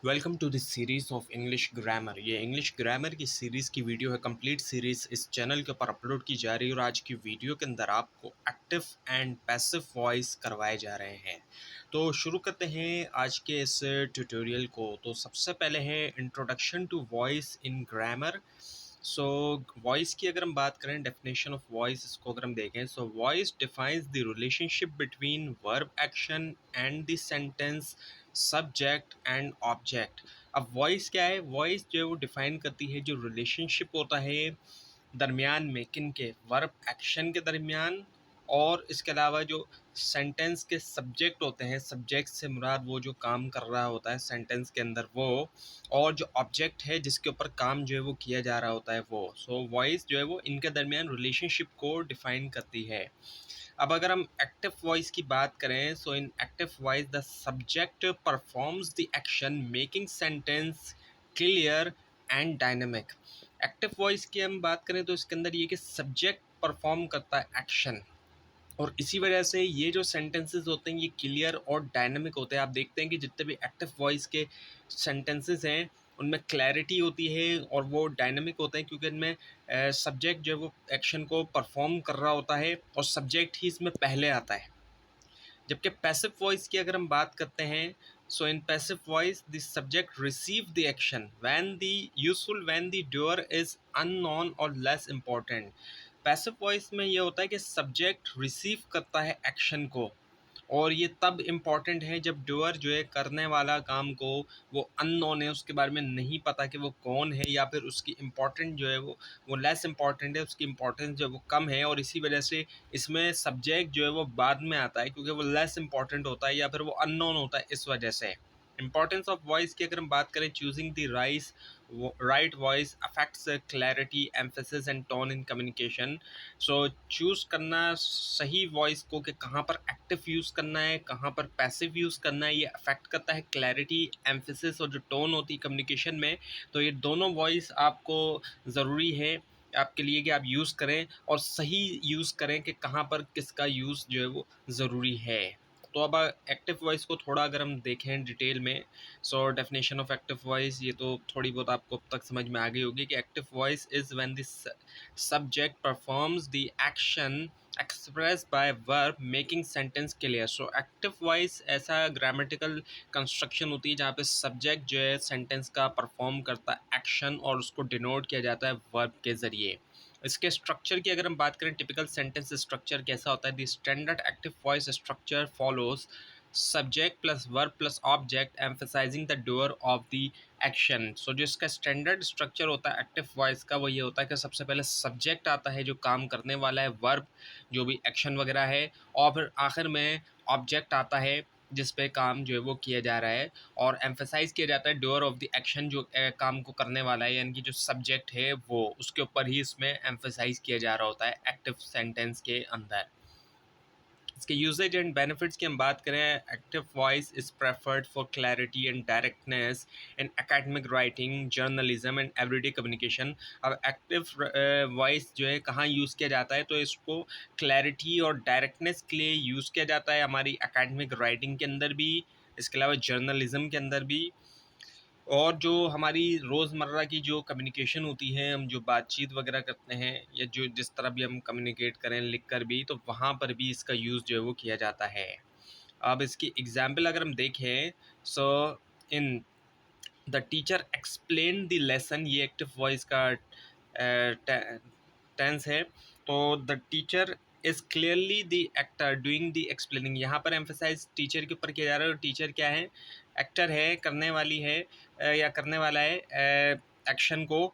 Welcome to this series of English grammar. ये English grammar की series की video है। कंप्लीट सीरीज़ इस चैनल के ऊपर अपलोड की जा रही है और आज की वीडियो के अंदर आपको एक्टिव एंड पैसिव वॉइस करवाए जा रहे हैं। तो शुरू करते हैं आज के इस ट्यूटोरियल को। तो सबसे पहले है introduction to voice in grammar. So voice की अगर हम बात करें, डेफिनेशन ऑफ वॉइस, इसको अगर हम देखें, so voice defines the relationship between verb action and the sentence subject and object. अब वॉइस क्या है? वॉइस जो है वो डिफाइन करती है जो रिलेशनशिप होता है दरमियान में, किन के? वर्ब एक्शन के दरमियान, और इसके अलावा जो सेंटेंस के सब्जेक्ट होते हैं, सब्जेक्ट से मुराद वो जो काम कर रहा होता है सेंटेंस के अंदर वो, और जो ऑब्जेक्ट है जिसके ऊपर काम जो है वो किया जा रहा होता है वो। सो वॉइस जो है वो इनके दरमियान रिलेशनशिप को डिफाइन करती है। अब अगर हम एक्टिव वॉइस की बात करें, so in active voice the subject performs the action making sentence clear and dynamic. Active voice की हम बात करें तो इसके अंदर ये कि सब्जेक्ट परफॉर्म करता है एक्शन, और इसी वजह से ये जो सेंटेंसेस होते हैं ये क्लियर और डायनेमिक होते हैं। आप देखते हैं कि जितने भी एक्टिव वॉइस के सेंटेंसेस हैं उनमें क्लैरिटी होती है और वो डायनेमिक होते हैं, क्योंकि इनमें सब्जेक्ट जो है वो एक्शन को परफॉर्म कर रहा होता है और सब्जेक्ट ही इसमें पहले आता है। जबकि पैसिव वॉइस की अगर हम बात करते हैं, so in passive voice the subject receive the action when the useful when the doer is unknown और लेस इंपॉर्टेंट। पैसिव वॉइस में ये होता है कि सब्जेक्ट रिसीव करता है एक्शन को, और ये तब इम्पॉर्टेंट है जब डूअर जो है करने वाला काम को वो अननोन है, उसके बारे में नहीं पता कि वो कौन है, या फिर उसकी इम्पोर्टेंट जो है वो लेस इम्पॉर्टेंट है, उसकी इम्पोर्टेंस जो है वो कम है, और इसी वजह से इसमें सब्जेक्ट जो है वो बाद में आता है क्योंकि वो लेस इम्पॉर्टेंट होता है या फिर वो अननोन होता है। इस वजह से इंपॉर्टेंस ऑफ वॉइस की अगर हम बात करें, choosing the right voice affects clarity, emphasis and tone in communication. So choose करना सही वॉइस को कि कहाँ पर एक्टिव यूज़ करना है, कहाँ पर पैसिव यूज़ करना है, ये अफेक्ट करता है क्लैरिटी, एम्फेसिस और जो टोन होती है कम्युनिकेशन में। तो ये दोनों वॉइस आपको ज़रूरी है आपके लिए कि आप यूज़ करें और सही यूज़ करें कि कहाँ पर किसका यूज़ जो है वो ज़रूरी है। तो अब एक्टिव वॉइस को थोड़ा अगर हम देखें डिटेल में, so definition of active voice ये तो थोड़ी बहुत आपको अब तक समझ में आ गई होगी कि active voice is when the subject performs the action expressed by verb making sentence clear। So active voice ऐसा ग्रामेटिकल कंस्ट्रक्शन होती है जहाँ पे सब्जेक्ट जो है सेंटेंस का परफॉर्म करता है एक्शन और उसको डिनोट किया जाता है वर्ब के ज़रिए। इसके स्ट्रक्चर की अगर हम बात करें, टिपिकल सेंटेंस स्ट्रक्चर कैसा होता है? The standard active voice structure follows subject plus verb plus object emphasizing the doer of the action. So जो इसका स्टैंडर्ड स्ट्रक्चर होता है एक्टिव वॉइस का, वो ये होता है कि सबसे पहले सब्जेक्ट आता है जो काम करने वाला है, वर्ब जो भी एक्शन वगैरह है, और फिर आखिर में ऑब्जेक्ट आता है जिस पे काम जो है वो किया जा रहा है, और एम्फेसाइज किया जाता है डूअर ऑफ द एक्शन, जो काम को करने वाला है, यानी कि जो सब्जेक्ट है वो, उसके ऊपर ही इसमें एम्फेसाइज किया जा रहा होता है एक्टिव सेंटेंस के अंदर। इसके यूजेज एंड बेनिफिट्स की हम बात करें, active voice is preferred for clarity and directness in academic writing, journalism and everyday communication. अब एक्टिव वॉइस जो है कहाँ यूज़ किया जाता है? तो इसको क्लैरिटी और डायरेक्टनेस के लिए यूज़ किया जाता है हमारी एकेडमिक राइटिंग के अंदर भी, इसके अलावा जर्नलिज्म के अंदर भी, और जो हमारी रोज़मर्रा की जो कम्युनिकेशन होती है, हम जो बातचीत वगैरह करते हैं या जो जिस तरह भी हम कम्युनिकेट करें लिख कर भी, तो वहाँ पर भी इसका यूज़ जो है वो किया जाता है। अब इसकी एग्ज़ाम्पल अगर हम देखें, so in the teacher explain the lesson, ये एक्टिव वॉइस का टेंस है। तो the teacher is clearly the actor doing the explaining, यहाँ पर एम्फेसाइज टीचर के ऊपर किया जा रहा है, और टीचर क्या है? एक्टर है, करने वाली है या करने वाला है एक्शन को।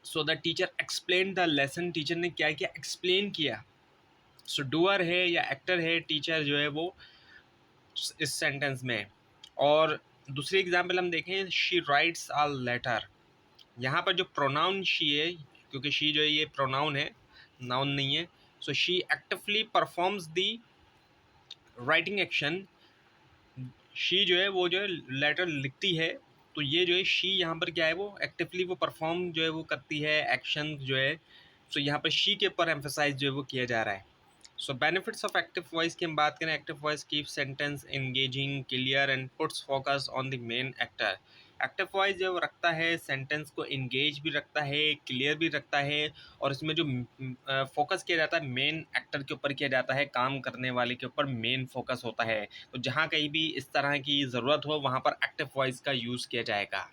So the teacher explain the lesson, teacher ने क्या किया? एक्सप्लेन किया। सो डूअर है या एक्टर है टीचर जो है वो इस सेंटेंस में। और दूसरी एग्जाम्पल हम देखें, शी राइट्स अ लेटर, यहाँ पर जो प्रोनाउन शी है, क्योंकि शी जो है ये प्रोनाउन है, नाउन नहीं है, so she actively performs the writing action. She जो है वो जो है लेटर लिखती है, तो ये जो है शी यहाँ पर क्या है? वो एक्टिवली वो परफॉर्म जो है वो करती है एक्शन जो है। सो यहाँ पर शी के ऊपर एम्फेसाइज जो है वो किया जा रहा है। सो बेनिफिट्स ऑफ एक्टिव वॉइस की हम बात करें, active voice keep sentence engaging, clear and puts focus on the main actor. Active voice जो रखता है सेंटेंस को इंगेज भी रखता है, क्लियर भी रखता है, और इसमें जो फोकस किया जाता है मेन एक्टर के ऊपर किया जाता है, काम करने वाले के ऊपर मेन फोकस होता है। तो जहाँ कहीं भी इस तरह की ज़रूरत हो वहाँ पर एक्टिव वॉइस का यूज़ किया जाएगा।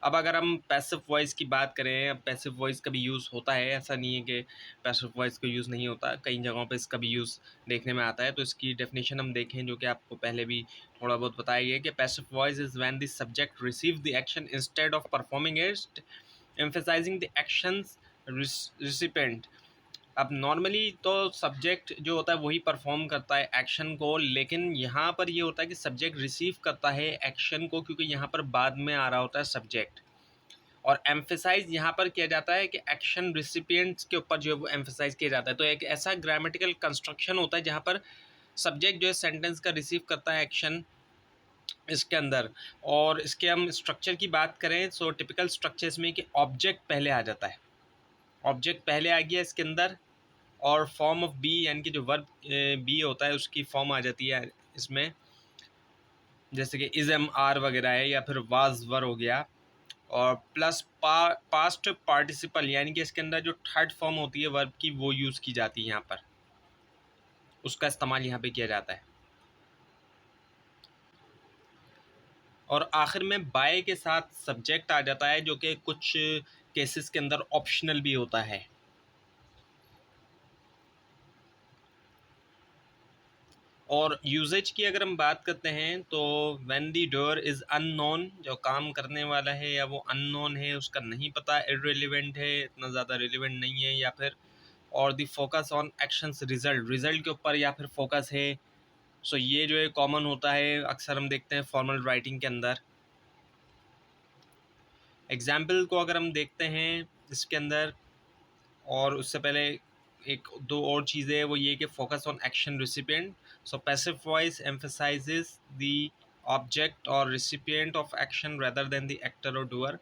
अब अगर हम पैसिव वॉइस की बात करें, पैसिव वॉइस का भी यूज़ होता है, ऐसा नहीं है कि पैसिव वॉइस का यूज़ नहीं होता, कई जगहों पे इसका भी यूज़ देखने में आता है। तो इसकी डेफिनेशन हम देखें, जो कि आपको पहले भी थोड़ा बहुत बताया गया है कि passive voice is when the subject receive the action instead of performing it, emphasizing the actions recipient. अब नॉर्मली तो सब्जेक्ट जो होता है वही परफॉर्म करता है एक्शन को, लेकिन यहाँ पर ये होता है कि सब्जेक्ट रिसीव करता है एक्शन को, क्योंकि यहाँ पर बाद में आ रहा होता है सब्जेक्ट। और एम्फेसाइज यहाँ पर किया जाता है कि एक्शन रिसिपिएंट्स के ऊपर जो है वो एम्फेसाइज किया जाता है। तो एक ऐसा ग्रामेटिकल कंस्ट्रक्शन होता है जहाँ पर सब्जेक्ट जो है सेंटेंस का रिसीव करता है एक्शन इसके अंदर। और इसके हम स्ट्रक्चर की बात करें, सो टिपिकल स्ट्रक्चर्स में कि ऑब्जेक्ट पहले आ जाता है, ऑब्जेक्ट पहले आ गया इसके अंदर, और फॉर्म ऑफ बी यानी कि जो वर्ब बी होता है उसकी फॉर्म आ जाती है इसमें, जैसे कि इज़ एम आर वगैरह है, या फिर वाज वर हो गया। और प्लस पास्ट पार्टिसिपल यानी कि इसके अंदर जो थर्ड फॉर्म होती है वर्ब की वो यूज़ की जाती है यहाँ पर, उसका इस्तेमाल यहाँ पे किया जाता है। और आखिर में बाय के साथ सब्जेक्ट आ जाता है, जो कि कुछ केसेस के अंदर ऑप्शनल भी होता है। और यूजेज की अगर हम बात करते हैं तो when the doer is unknown, जो काम करने वाला है या वो अननोन है, उसका नहीं पता, इररिलेवेंट है, इतना ज़्यादा रिलेवेंट नहीं है, या फिर और the focus on actions result, result के ऊपर या फिर फोकस है। सो ये जो है कॉमन होता है, अक्सर हम देखते हैं फॉर्मल राइटिंग के अंदर। एग्जाम्पल को अगर हम देखते हैं इसके अंदर, और उससे पहले एक दो और चीज़ें हैं, वो ये कि focus on action recipient. So passive voice emphasizes the object और recipient of action rather than the actor और डूअर।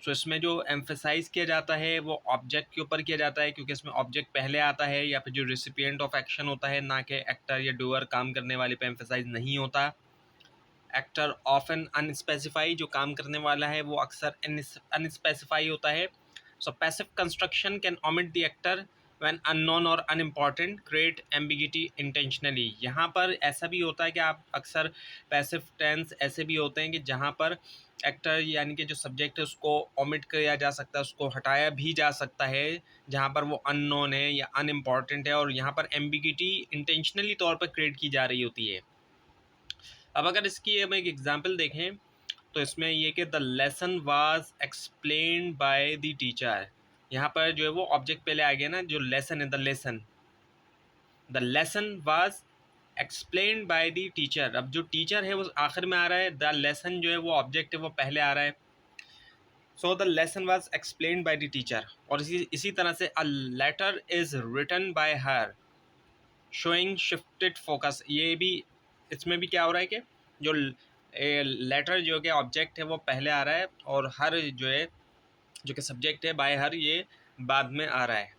सो इसमें जो एम्फेसाइज किया जाता है वो ऑब्जेक्ट के ऊपर किया जाता है, क्योंकि इसमें ऑब्जेक्ट पहले आता है, या फिर जो रिसिपिएंट ऑफ एक्शन होता है, ना कि एक्टर या डूअर, काम करने वाले पे एम्फेसाइज नहीं होता। एक्टर ऑफन अनस्पेसिफाई, जो काम करने वाला है वो अक्सर अनस्पेसिफाई होता है। So passive construction can omit the actor when unknown और अनइम्पॉर्टेंट, क्रिएट एम्बिगिटी इंटेंशनली। यहाँ पर ऐसा भी होता है कि आप अक्सर पैसिव टेंस ऐसे भी होते हैं कि जहाँ पर एक्टर यानी कि जो सब्जेक्ट है उसको ओमिट किया जा सकता है, उसको हटाया भी जा सकता है, जहाँ पर वो अननोन है या अनइम्पॉर्टेंट है, और यहाँ पर एम्बिगिटी इंटेंशनली तौर पर क्रिएट की जा रही होती है। अब अगर इसकी हम एक एग्जांपल देखें तो इसमें ये कि the lesson was explained by the teacher. यहाँ पर जो है वो ऑब्जेक्ट पहले आ गया ना, जो लेसन है, the lesson was explained by the teacher. अब जो टीचर है वो आखिर में आ रहा है, द लेसन जो है वो ऑब्जेक्ट है वो पहले आ रहा है। So the lesson was explained by the teacher. और इसी तरह से a letter is written by her, showing shifted focus. ये भी इसमें भी क्या हो रहा है कि जो लेटर जो कि ऑब्जेक्ट है वो पहले आ रहा है, और हर जो है जो कि सब्जेक्ट है, बाय हर, ये बाद में आ रहा है।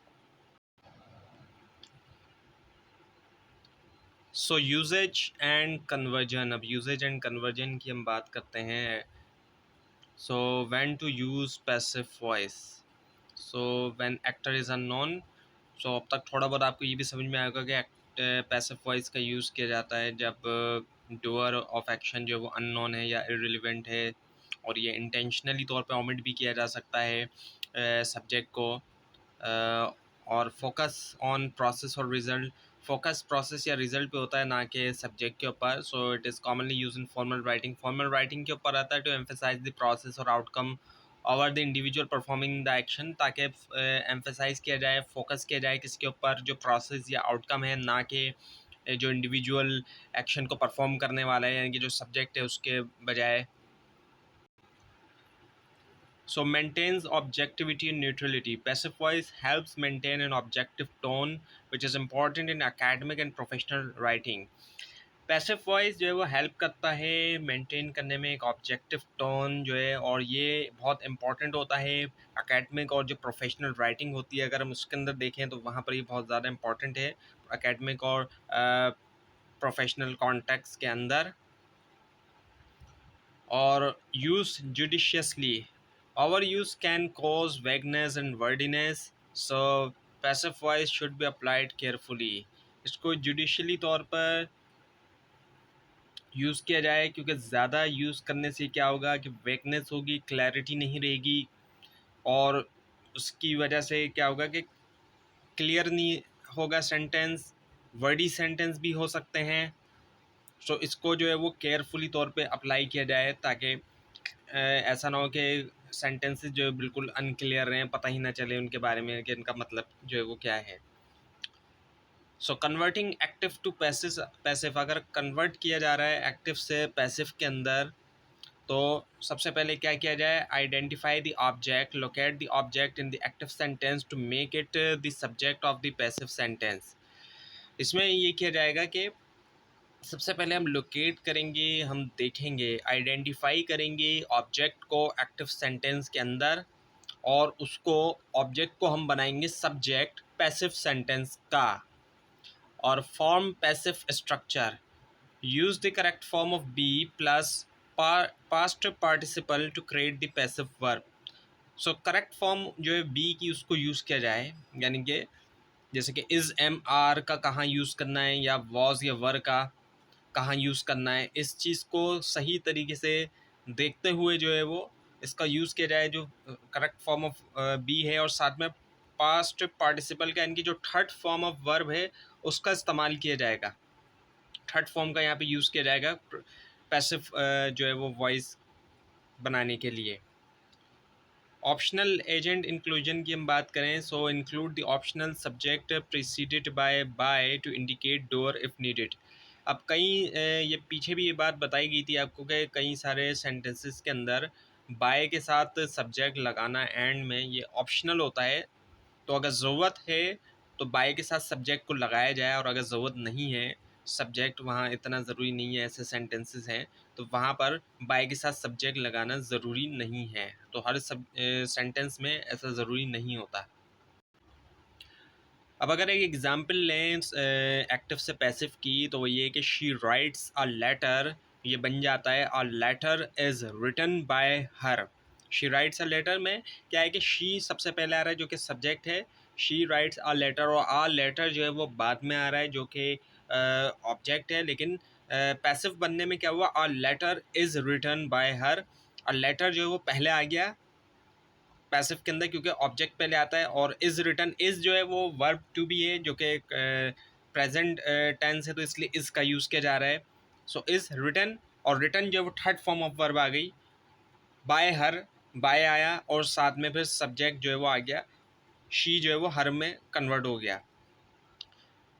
So usages and conversion. अब यूजेज एंड कन्वर्जन की हम बात करते हैं। So when to use passive voice, so when actor is unknown. So अब तक थोड़ा बहुत आपको ये भी समझ में आएगा कि पैसिव वॉइस का यूज़ किया जाता है जब डूअर ऑफ एक्शन जो है वो अननोन है या इररिलेवेंट है, और ये इंटेंशनली तौर पे ओमिट भी किया जा सकता है सब्जेक्ट को। और फोकस ऑन प्रोसेस और रिजल्ट, फोकस प्रोसेस या रिजल्ट पे होता है, ना कि सब्जेक्ट के ऊपर। So it is commonly use in formal writing, formal writing के ऊपर आता है टू एम्फेसाइज द प्रोसेस और outcome over the individual performing the action, ताकि एम्फेसाइज किया जाए, फोकस किया जाए किसके ऊपर, जो प्रोसेस या आउटकम है, ना कि जो इंडिविजुअल एक्शन को परफॉर्म करने वाला है यानी कि जो सब्जेक्ट है उसके बजाय। So maintains objectivity and neutrality. Passive voice helps maintain an objective tone, which is important in academic and professional writing. Passive voice जो है वो हेल्प करता है मेंटेन करने में एक ऑब्जेक्टिव टोन जो है, और ये बहुत इंपॉर्टेंट होता है एकेडमिक और जो प्रोफेशनल राइटिंग होती है, अगर हम उसके अंदर देखें तो वहाँ पर ये बहुत ज़्यादा इंपॉर्टेंट है एकेडमिक और प्रोफेशनल कॉन्टेक्स्ट के अंदर। और use judiciously, over use can cause vagueness and wordiness, so passive voice should be applied carefully. इसको जुडिशियली तौर पर यूज़ किया जाए, क्योंकि ज़्यादा यूज़ करने से क्या होगा कि वेकनेस होगी, क्लैरिटी नहीं रहेगी, और उसकी वजह से क्या होगा कि क्लियर नहीं होगा सेंटेंस, वर्डी सेंटेंस भी हो सकते हैं। सो इसको जो है वो केयरफुली तौर पे अप्लाई किया जाए, ताकि ऐसा ना हो कि सेंटेंसेस जो है बिल्कुल अनक्लियर रहें, पता ही ना चले उनके बारे में कि इनका मतलब जो है वो क्या है। सो कन्वर्टिंग एक्टिव टू पैसिव, अगर कन्वर्ट किया जा रहा है एक्टिव से पैसिव के अंदर, तो सबसे पहले क्या किया जाए, identify the object, locate the object in the active sentence to make it the subject of the passive sentence. इसमें ये किया जाएगा कि सबसे पहले हम लोकेट करेंगे, हम देखेंगे, आइडेंटिफाई करेंगे ऑब्जेक्ट को एक्टिव सेंटेंस के अंदर, और उसको ऑब्जेक्ट को हम बनाएंगे सब्जेक्ट पैसिव सेंटेंस का। और form passive structure, use the correct form of be plus past participle to create the passive verb। So correct form जो है बी की उसको यूज़ किया जाए, यानी कि जैसे कि इज़ एम आर का कहाँ यूज़ करना है, या वॉज या वर का कहाँ यूज़ करना है, इस चीज़ को सही तरीके से देखते हुए जो है वो इसका यूज़ किया जाए, जो करेक्ट फॉर्म ऑफ बी है, और साथ में पास्ट पार्टिसिपल का यानी कि जो थर्ड फॉर्म ऑफ वर्ब है उसका इस्तेमाल किया जाएगा, थर्ड फॉर्म का यहाँ पे यूज़ किया जाएगा पैसिव जो है वो वॉइस बनाने के लिए। ऑप्शनल एजेंट इंक्लूजन की हम बात करें, so include the optional subject preceded by to indicate doer if needed. अब कई ये पीछे भी ये बात बताई गई थी आपको कि कई सारे सेंटेंसेस के अंदर बाय के साथ सब्जेक्ट लगाना एंड में ये ऑप्शनल होता है। तो अगर ज़रूरत है तो बाय के साथ सब्जेक्ट को लगाया जाए, और अगर ज़रूरत नहीं है, सब्जेक्ट वहाँ इतना ज़रूरी नहीं है, ऐसे सेंटेंसेस हैं तो वहाँ पर बाय के साथ सब्जेक्ट लगाना ज़रूरी नहीं है। तो हर सेंटेंस में ऐसा ज़रूरी नहीं होता। अब अगर एक एग्जांपल लें एक्टिव से पैसिव की, तो वो ये कि शी राइट्स अ लेटर, ये बन जाता है a letter is written by her. She writes a letter में क्या है कि शी सबसे पहले आ रहा है जो कि सब्जेक्ट है, शी राइट्स अ लेटर, और अ लेटर जो है वो बाद में आ रहा है जो कि ऑब्जेक्ट है। लेकिन पैसिव बनने में क्या हुआ, a letter is written by her, a letter जो है वो पहले आ गया पैसिव के अंदर, क्योंकि ऑब्जेक्ट पहले आता है, और इज़ रिटन, इज़ जो है वो वर्ब टू बी है जो कि प्रेजेंट टेंस है, तो इसलिए इज़ का यूज़ किया जा रहा है। सो इज़ रिटन, और रिटन जो है वो थर्ड फॉर्म ऑफ वर्ब आ गई, बाय हर, बाय आया, और साथ में फिर सब्जेक्ट जो है वो आ गया, शी जो है वो हर में कन्वर्ट हो गया।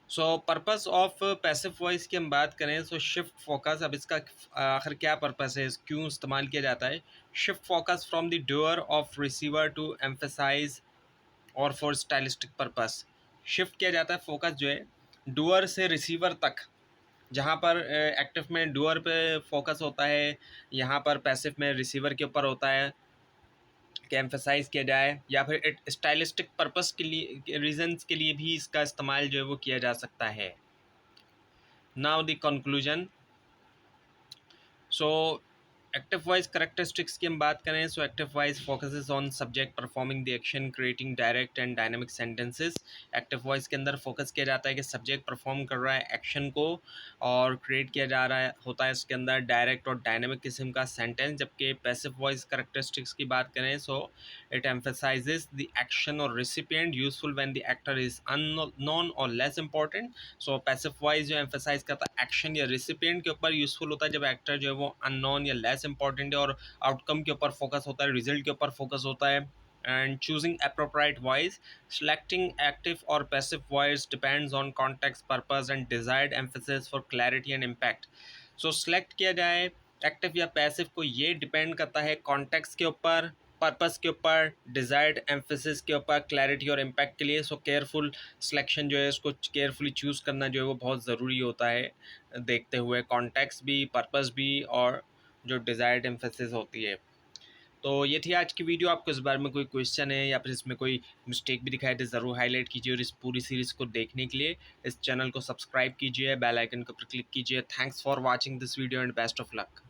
सो पर्पस ऑफ पैसिव वॉइस की हम बात करें, सो शिफ्ट फोकस। अब इसका आखिर क्या पर्पस है, क्यों इस्तेमाल किया जाता है। Shift focus from the doer of receiver to emphasize और फॉर स्टाइलिस्टिक पर्पस। शिफ्ट किया जाता है फोकस जो है डूअर से रिसीवर तक, जहाँ पर एक्टिव में डूअर पे फोकस होता है, यहाँ पर पैसिव में रिसीवर के ऊपर होता है कि एम्फेसाइज किया जाए, या फिर स्टाइलिस्टिक पर्पस के लिए, रीजंस के लिए भी इसका इस्तेमाल जो है वो किया जा सकता है। Now the conclusion. So active voice characteristics की हम बात करें, so active voice focuses on subject performing the action, creating direct and dynamic sentences. Active voice के अंदर फोकस किया जाता है कि सब्जेक्ट परफॉर्म कर रहा है एक्शन को, और क्रिएट किया जा रहा है होता है इसके अंदर डायरेक्ट और डायनेमिक किस्म का सेंटेंस। जबकि पैसिव वॉइस करेक्टरिस्टिक्स की बात करें, so it emphasizes the action और recipient, useful when the actor is unknown और less important. So passive voice जो एम्फेसाइज करता है एक्शन या रिसिपिएंट के ऊपर, यूजफुल होता है जब एक्टर जो है वो अननोन या लेस इंपॉर्टेंट है, और आउटकम के ऊपर फोकस होता है, रिजल्ट के ऊपर फोकस होता है। And choosing appropriate voice, selecting active or passive voice depends on context, purpose and desired emphasis for clarity and impact। so select किया जाए एक्टिव या पैसिव को, ये डिपेंड करता है कॉन्टेक्स्ट के ऊपर, पर्पस के ऊपर, डिज़ायर्ड एम्फेसिस के ऊपर, क्लैरिटी और इम्पैक्ट के लिए। सो केयरफुल सिलेक्शन जो है, इसको केयरफुली चूज़ करना जो है वो बहुत ज़रूरी होता है, देखते हुए कॉन्टेक्स्ट भी, पर्पस भी, और जो डिज़ायर्ड एम्फेसिस होती है। तो ये थी आज की वीडियो। आपको इस बारे में कोई क्वेश्चन है या फिर इसमें कोई मिस्टेक भी दिखाई तो ज़रूर हाईलाइट कीजिए, और इस पूरी सीरीज़ को देखने के लिए इस चैनल को सब्सक्राइब कीजिए, बेल आइकन के ऊपर क्लिक कीजिए। Thanks for watching this video and best of luck.